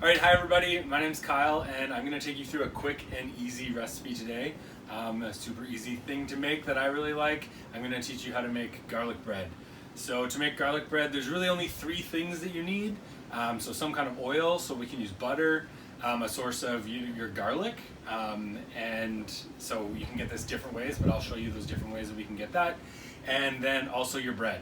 All right, hi everybody. My name's Kyle, and I'm going to take you through a quick and easy recipe today. A super easy thing to make that I really like. I'm going to teach you how to make garlic bread. So to make garlic bread, there's really only three things that you need. So some kind of oil, so we can use butter, a source of your garlic, and so you can get this different ways, but I'll show you those different ways that we can get that, and then also your bread.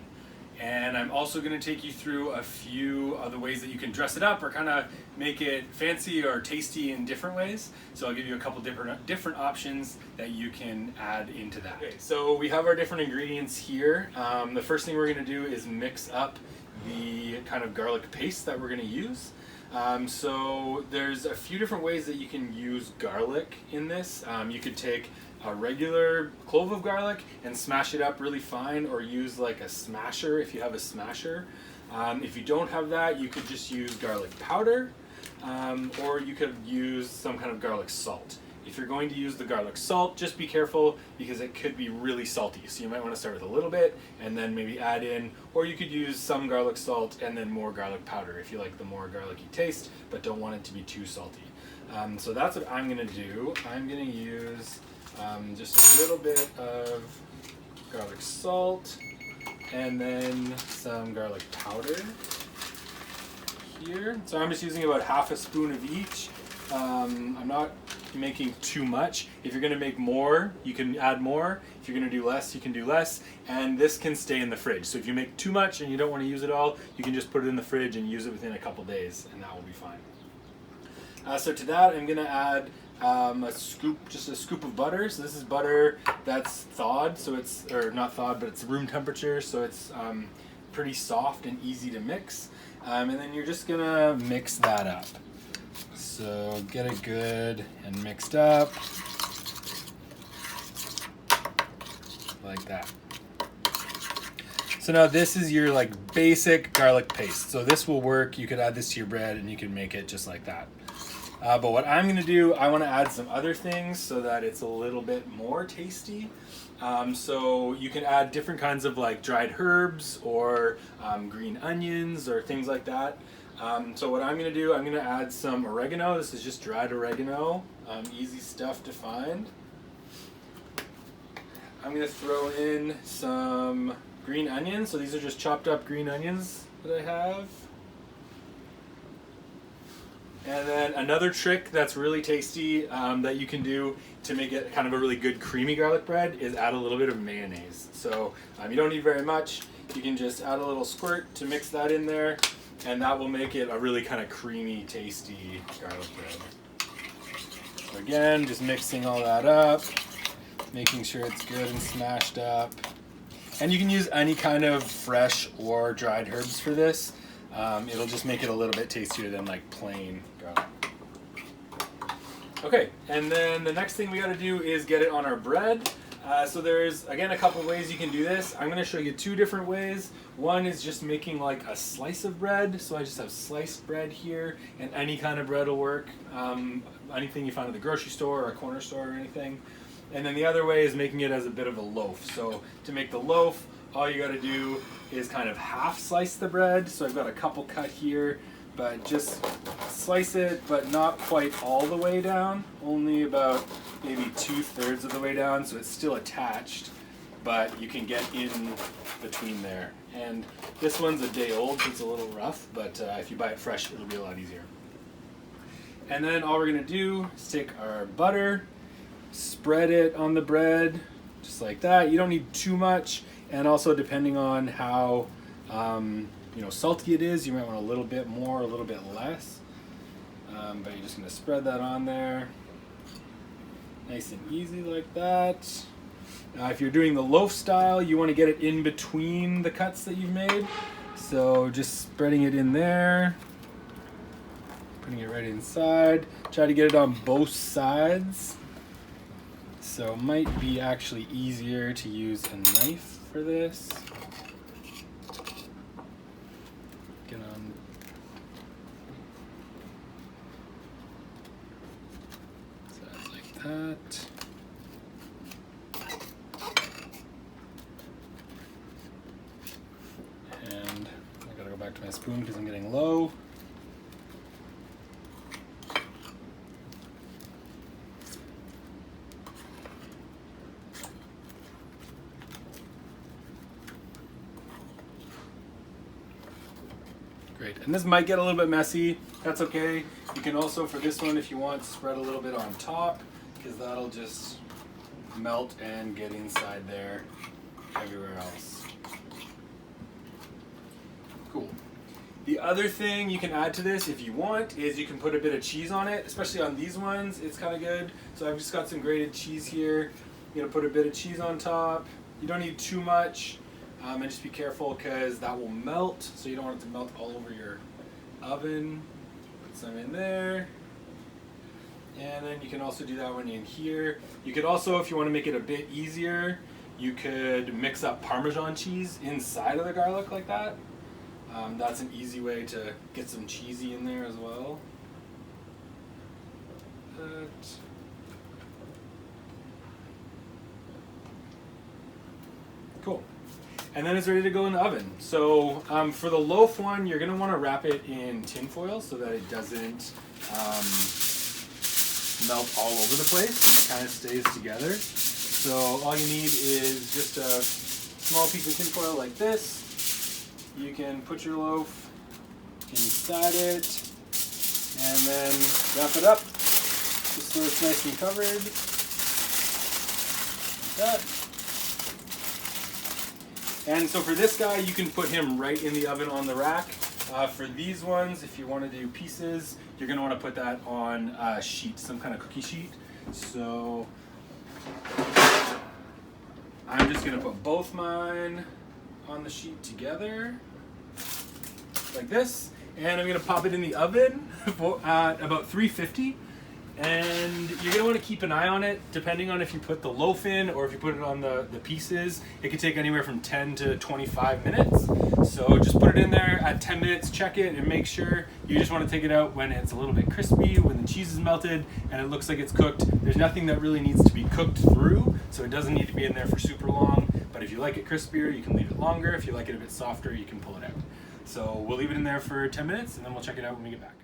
And I'm also going to take you through a few other ways that you can dress it up or kind of make it fancy or tasty in different ways. So I'll give you a couple different options that you can add into that. Okay, so we have our different ingredients here. The first thing we're going to do is mix up the kind of garlic paste that we're going to use. So there's a few different ways that you can use garlic in this. You could take a regular clove of garlic and smash it up really fine, or use like a smasher if you have a smasher. If you don't have that, you could just use garlic powder, or you could use some kind of garlic salt. If you're going to use the garlic salt, just be careful because it could be really salty. So you might want to start with a little bit and then maybe add in, or you could use some garlic salt and then more garlic powder if you like the more garlicky taste but don't want it to be too salty. So that's what I'm going to do. I'm going to use just a little bit of garlic salt and then some garlic powder here. So I'm just using about half a spoon of each. I'm not making too much. If you're going to make more, you can add more. If you're going to do less, you can do less. And this can stay in the fridge. So if you make too much and you don't want to use it all, you can just put it in the fridge and use it within a couple days, and that will be fine. So to that, I'm going to add just a scoop of butter. So this is butter that's thawed, so it's, or not thawed, but it's room temperature, so it's pretty soft and easy to mix. And then you're just gonna mix that up. So get it good and mixed up, like that. So now this is your like basic garlic paste. So this will work. You could add this to your bread and you can make it just like that. But what I'm going to do, I want to add some other things so that it's a little bit more tasty. So you can add different kinds of like dried herbs or green onions or things like that. So what I'm going to do, I'm going to add some oregano. This is just dried oregano, easy stuff to find. I'm going to throw in some green onions. So these are just chopped up green onions that I have. And then another trick that's really tasty that you can do to make it kind of a really good creamy garlic bread is add a little bit of mayonnaise. So you don't need very much. You can just add a little squirt to mix that in there, and that will make it a really kind of creamy, tasty garlic bread. So again, just mixing all that up, making sure it's good and smashed up. And you can use any kind of fresh or dried herbs for this. It'll just make it a little bit tastier than like plain garlic. Okay, and then the next thing we got to do is get it on our bread. So there's, again, a couple ways you can do this. I'm going to show you two different ways. One is just making like a slice of bread. So I just have sliced bread here, and any kind of bread will work. Anything you find at the grocery store or a corner store or anything. And then the other way is making it as a bit of a loaf. So to make the loaf, all you got to do is kind of half slice the bread. So I've got a couple cut here, but just slice it, but not quite all the way down, only about maybe 2/3 of the way down, so it's still attached, but you can get in between there. And this one's a day old, so it's a little rough, but if you buy it fresh, it'll be a lot easier. And then all we're gonna do is take our butter, spread it on the bread, just like that. You don't need too much. And also, depending on how salty it is, you might want a little bit more, a little bit less. But you're just going to spread that on there, nice and easy like that. If you're doing the loaf style, you want to get it in between the cuts that you've made. So just spreading it in there, putting it right inside. Try to get it on both sides. So it might be actually easier to use a knife for this. Get on. So that's like that. And I gotta go back to my spoon because I'm getting low. Great. And this might get a little bit messy. That's okay. You can also, for this one, if you want, spread a little bit on top, because that'll just melt and get inside there everywhere else. Cool. The other thing you can add to this if you want is you can put a bit of cheese on it, especially on these ones. It's kind of good. So I've just got some grated cheese here. You're gonna put a bit of cheese on top. You don't need too much, and just be careful because that will melt. So you don't want it to melt all over your oven. Put some in there. And then you can also do that one in here. You could also, if you want to make it a bit easier, you could mix up Parmesan cheese inside of the garlic like that. That's an easy way to get some cheesy in there as well. Cool. And then it's ready to go in the oven. So for the loaf one, you're going to want to wrap it in tin foil so that it doesn't melt all over the place. It kind of stays together. So all you need is just a small piece of tin foil like this. You can put your loaf inside it and then wrap it up just so it's nice and covered like that. And so for this guy, you can put him right in the oven on the rack. For these ones, if you want to do pieces, you're going to want to put that on a sheet, some kind of cookie sheet. So I'm just going to put both mine on the sheet together like this, and I'm going to pop it in the oven at about 350. And you're going to want to keep an eye on it depending on if you put the loaf in or if you put it on the pieces. It could take anywhere from 10 to 25 minutes. So just put it in there at 10 minutes, check it, and make sure. You just want to take it out when it's a little bit crispy, when the cheese is melted and it looks like it's cooked. There's nothing that really needs to be cooked through, so it doesn't need to be in there for super long. But if you like it crispier, you can leave it longer. If you like it a bit softer, you can pull it out. So we'll leave it in there for 10 minutes and then we'll check it out when we get back.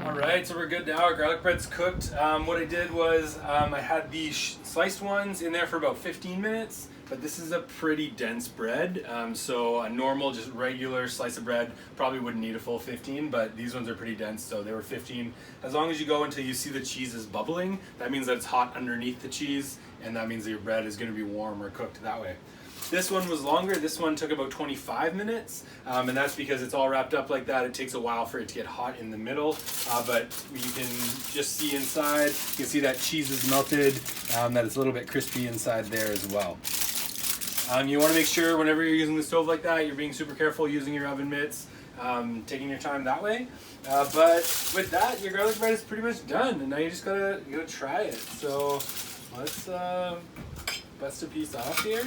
Alright, so we're good now. Our garlic bread's cooked. What I did was I had these sliced ones in there for about 15 minutes, but this is a pretty dense bread. So a normal, just regular slice of bread probably wouldn't need a full 15, but these ones are pretty dense, so they were 15. As long as you go until you see the cheese is bubbling, that means that it's hot underneath the cheese, and that means that your bread is going to be warm or cooked that way. This one was longer. This one took about 25 minutes, and that's because it's all wrapped up like that. It takes a while for it to get hot in the middle, but you can just see inside. You can see that cheese is melted, that it's a little bit crispy inside there as well. You want to make sure whenever you're using the stove like that, you're being super careful using your oven mitts, taking your time that way. But with that, your garlic bread is pretty much done, and now you just gotta try it. So let's bust a piece off here.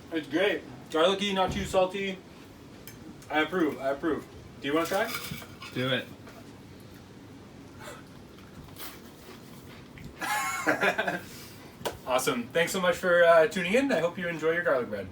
It's great. Garlicky, not too salty. I approve. I approve. Do you want to try? Do it. Awesome. Thanks so much for tuning in. I hope you enjoy your garlic bread.